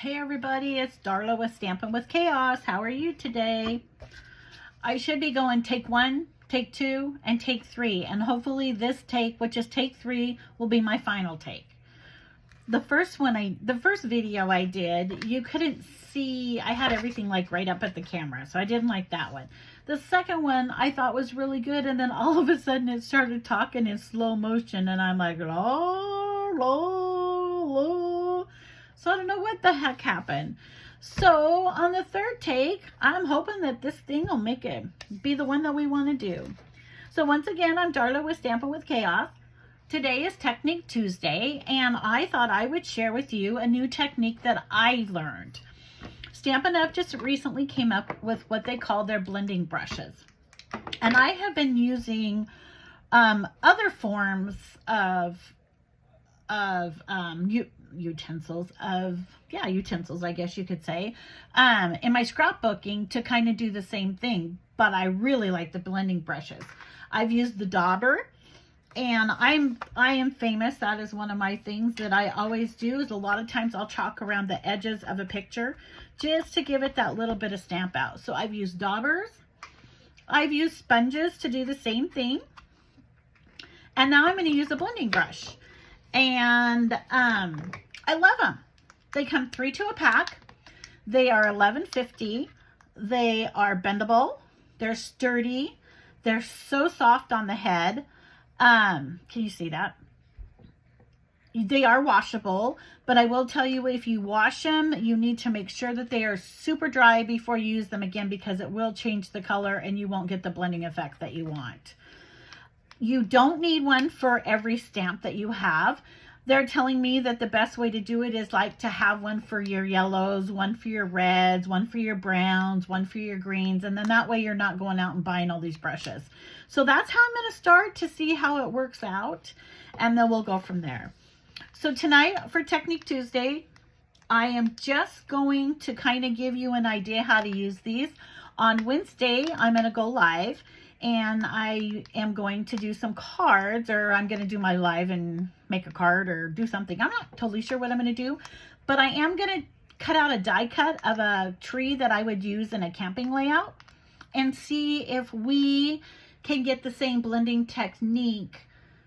Hey everybody, it's Darla with Stampin' with Chaos. How are you today? I should be going take 1, take 2, and take 3, and hopefully this take, which is take 3, will be my final take. The first video I did, you couldn't see, I had everything like right up at the camera, so I didn't like that one. The second one I thought was really good, and then all of a sudden it started talking in slow motion, and I'm like, oh, so I don't know what the heck happened. So on the third take, I'm hoping that this thing will make it be the one that we want to do. So once again, I'm Darla with Stampin' with Chaos. Today is Technique Tuesday, and I thought I would share with you a new technique that I learned. Stampin' Up! Just recently came up with what they call their blending brushes. And I have been using other forms of utensils, I guess you could say, in my scrapbooking to kind of do the same thing, but I really like the blending brushes. I've used the dauber, and I am famous. That is one of my things that I always do, is a lot of times I'll chalk around the edges of a picture just to give it that little bit of stamp out. So I've used daubers, I've used sponges to do the same thing, and now I'm going to use a blending brush. And I love them. They come 3 to a pack. They are $11.50. They are bendable. They're sturdy. They're so soft on the head. Can you see that? They are washable, but I will tell you, if you wash them, you need to make sure that they are super dry before you use them again, because it will change the color and you won't get the blending effect that you want. You don't need one for every stamp that you have. They're telling me that the best way to do it is like to have one for your yellows, one for your reds, one for your browns, one for your greens, and then that way you're not going out and buying all these brushes. So that's how I'm going to start to see how it works out, and then we'll go from there. So tonight for Technique Tuesday, I am just going to kind of give you an idea how to use these. On Wednesday, I'm going to go live, and I am going to do some cards, or I'm going to do my live and make a card or do something. I'm not totally sure what I'm going to do, but I am going to cut out a die cut of a tree that I would use in a camping layout and see if we can get the same blending technique,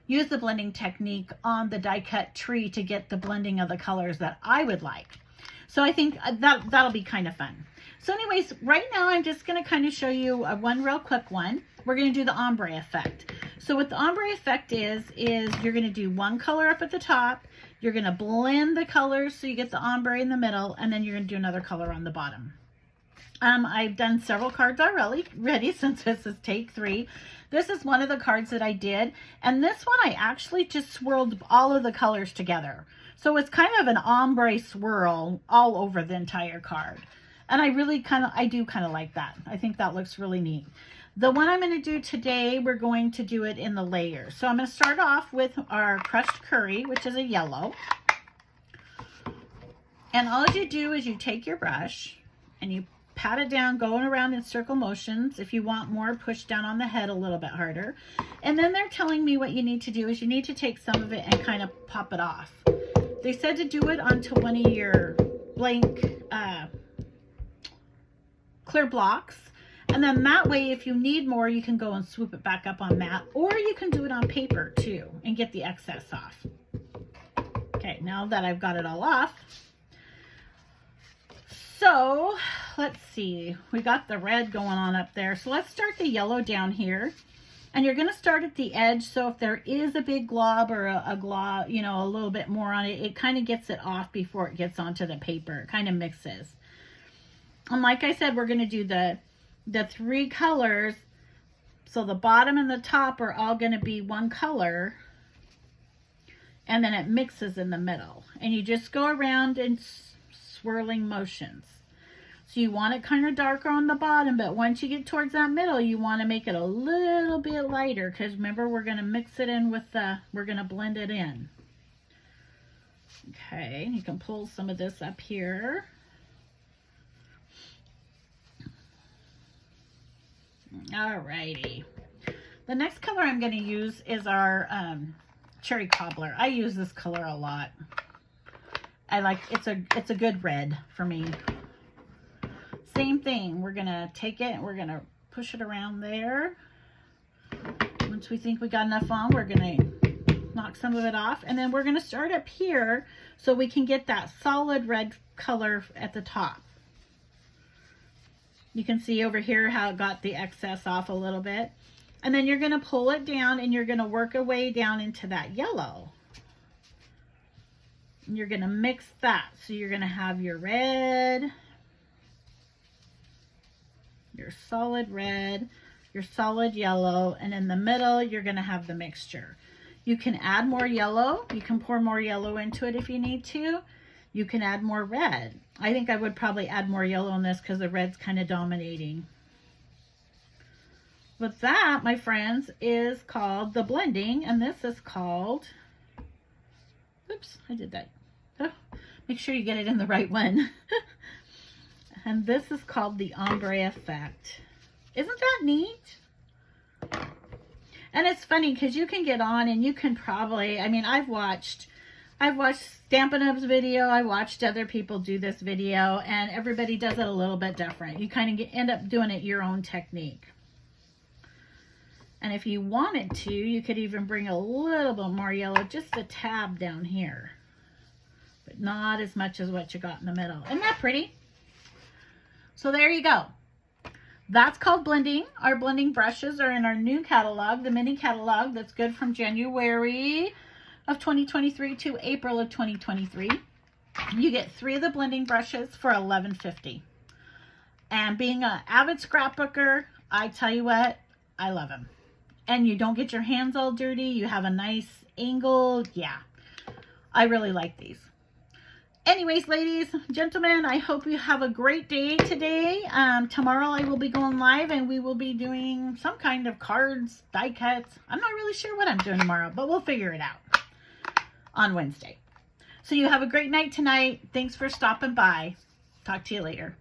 use the blending technique on the die cut tree to get the blending of the colors that I would like. So I think that'll be kind of fun. So anyways, right now I'm just going to kind of show you one real quick one. We're going to do the ombre effect. So what the ombre effect is you're going to do one color up at the top, you're going to blend the colors so you get the ombre in the middle, and then you're going to do another color on the bottom. I've done several cards already since this is take 3. This is one of the cards that I did, and this one I actually just swirled all of the colors together. So it's kind of an ombre swirl all over the entire card. And I do kind of like that. I think that looks really neat. The one I'm going to do today, we're going to do it in the layers. So I'm going to start off with our crushed curry, which is a yellow. And all you do is you take your brush and you pat it down, going around in circle motions. If you want more, push down on the head a little bit harder. And then they're telling me what you need to do is you need to take some of it and kind of pop it off. They said to do it onto one of your blank clear blocks, and then that way if you need more you can go and swoop it back up on that, or you can do it on paper too and get the excess off. Okay, now that I've got it all off, so let's see, we got the red going on up there, so let's start the yellow down here. And you're going to start at the edge, so if there is a big glob or a glob, you know, a little bit more on it, it kind of gets it off before it gets onto the paper. It kind of mixes. And like I said, we're going to do the 3 colors. So the bottom and the top are all going to be one color. And then it mixes in the middle. And you just go around in swirling motions. So you want it kind of darker on the bottom, but once you get towards that middle, you want to make it a little bit lighter, because remember, we're going to mix it in with we're going to blend it in. Okay, you can pull some of this up here. Alrighty. The next color I'm going to use is our Cherry Cobbler. I use this color a lot. I like, it's a good red for me. Same thing. We're going to take it and we're going to push it around there. Once we think we got enough on, we're going to knock some of it off. And then we're going to start up here so we can get that solid red color at the top. You can see over here how it got the excess off a little bit. And then you're going to pull it down and you're going to work a way down into that yellow. And you're going to mix that. So you're going to have your red, your solid red, your solid yellow, and in the middle you're going to have the mixture. You can add more yellow. You can pour more yellow into it if you need to. You can add more red. I think I would probably add more yellow in this because the red's kind of dominating. But that, my friends, is called the blending, and this is called, oops, I did that. Oh, make sure you get it in the right one. And this is called the ombre effect. Isn't that neat? And it's funny because you can get on and you can probably, I mean, I've watched Stampin' Up's video. I watched other people do this video, and everybody does it a little bit different. You kind of end up doing it your own technique. And if you wanted to, you could even bring a little bit more yellow, just a tab down here, but not as much as what you got in the middle. Isn't that pretty? So there you go. That's called blending. Our blending brushes are in our new catalog, the mini catalog that's good from January of 2023 to April of 2023. You get 3 of the blending brushes for $11.50. And being an avid scrapbooker, I tell you what, I love them. And you don't get your hands all dirty. You have a nice angle. Yeah, I really like these. Anyways, ladies, gentlemen, I hope you have a great day today. Tomorrow I will be going live and we will be doing some kind of cards, die cuts. I'm not really sure what I'm doing tomorrow, but we'll figure it out on Wednesday. So you have a great night tonight. Thanks for stopping by. Talk to you later.